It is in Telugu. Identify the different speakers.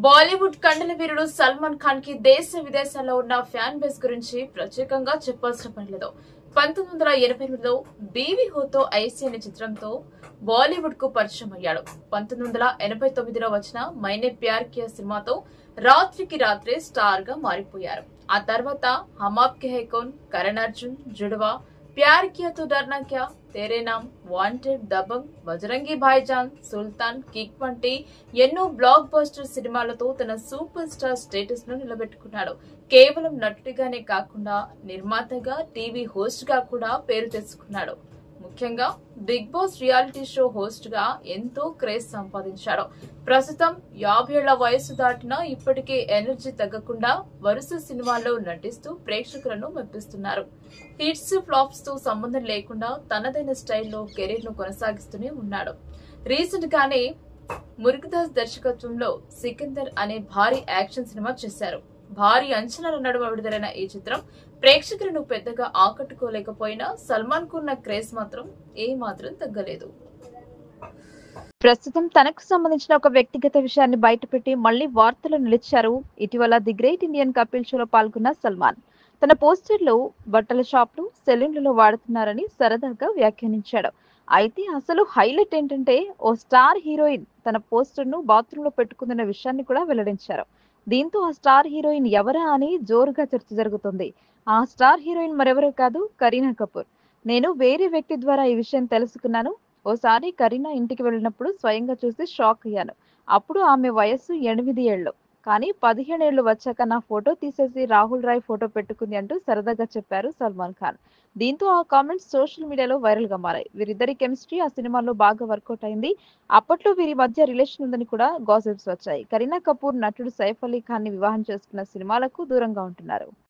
Speaker 1: బాలీవుడ్ కండల వీరుడు సల్మాన్ ఖాన్ కి దేశ విదేశాల్లో ఉన్న ఫ్యాన్ బేస్ గురించి ప్రత్యేకంగా చెప్పాల్సిన పని లేదు. 1988లో బీవీ హోతో ఐసీ అనే చిత్రంతో బాలీవుడ్ కు పరిచయం అయ్యాడు. 1989లో వచ్చిన మైనే ప్యార్ కియా సినిమాతో రాత్రికి రాత్రే స్టార్ గా మారిపోయారు. ఆ తర్వాత హమ్ ఆప్కే హై కౌన్, కరణ్ అర్జున్, జుడవా, ప్యార్ కియా తో డర్నా క్యా, తేరే నామ్, వాంటెడ్, దబంగ్, బజరంగి భాయిజాన్, సుల్తాన్, కిక్ వంటి ఎన్నో బ్లాక్ బస్టర్ సినిమాలతో తన సూపర్ స్టార్ స్టేటస్ ను నిలబెట్టుకున్నాడు. కేవలం నటుడిగానే కాకుండా నిర్మాతగా, టీవీ హోస్ట్ గా కూడా పేరు తెచ్చుకున్నాడు. ముఖ్యంగా Bigg Boss reality show host గా ఎంతో క్రేజ్ సంపాదించాడు. ప్రస్తుతం 50 ఏళ్ల వయసు దాటినా ఇప్పటికే ఎనర్జీ తగ్గకుండా వరుస సినిమాల్లో నటిస్తూ ప్రేక్షకులను మెప్పిస్తున్నారు. హిట్స్, ఫ్లాప్స్ తో సంబంధం లేకుండా తనదైన స్టైల్లో కెరీర్ ను కొనసాగిస్తూనే ఉన్నాడు. రీసెంట్ గానే మురుగదాస్ దర్శకత్వంలో సికిందర్ అనే భారీ యాక్షన్ సినిమా చేశారు. భారీ అంచనాల నడుమ విడుదలైన ఈ చిత్రం ప్రేక్షకులను పెద్దగా ఆకట్టుకోలేకపోయినా సల్మాన్ కున్న క్రేజ్ మాత్రం ఏమాత్రం తగ్గలేదు.
Speaker 2: ప్రస్తుతం తనకు సంబంధించిన ఒక వ్యక్తిగత విషయాన్ని బయటపెట్టి మళ్లీ వార్తలు నిలిచారు. ఇటీవల ది గ్రేట్ ఇండియన్ కపిల్ షోలో పాల్గొన్న సల్మాన్ తన పోస్టర్లో బట్టల షాపులు, సెలూన్లలో వాడుతున్నారని సరదాగా వ్యాఖ్యానించాడు. అయితే అసలు హైలైట్ ఏంటంటే ఓ స్టార్ హీరోయిన్ తన పోస్టర్ ను బాత్రూంలో పెట్టుకుందన్న విషయాన్ని కూడా వెల్లడించారు. దీంతో ఆ స్టార్ హీరోయిన్ ఎవరా అని జోరుగా చర్చ జరుగుతుంది. ఆ స్టార్ హీరోయిన్ మరెవరో కాదు, కరీనా కపూర్. నేను వేరే వ్యక్తి ద్వారా ఈ విషయం తెలుసుకున్నాను. ఓసారి కరీనా ఇంటికి వెళ్ళినప్పుడు స్వయంగా చూసి షాక్ అయ్యాను. అప్పుడు ఆమె వయస్సు 8 ఏళ్లు. కానీ 15 ఏళ్లు వచ్చాక నా ఫోటో తీసేసి రాహుల్ రాయ్ ఫోటో పెట్టుకుంది అంటూ సరదాగా చెప్పారు సల్మాన్ ఖాన్. దీంతో ఆ కామెంట్స్ సోషల్ మీడియాలో వైరల్ గా మారాయి. వీరిద్దరి కెమిస్ట్రీ ఆ సినిమాలో బాగా వర్కౌట్ అయింది. అప్పట్లో వీరి మధ్య రిలేషన్ ఉందని కూడా గాసిప్స్ వచ్చాయి. కరీనా కపూర్ నటుడు సైఫ్ అలీ ఖాన్ ని వివాహం చేసుకున్న సినిమాలకు దూరంగా ఉంటున్నారు.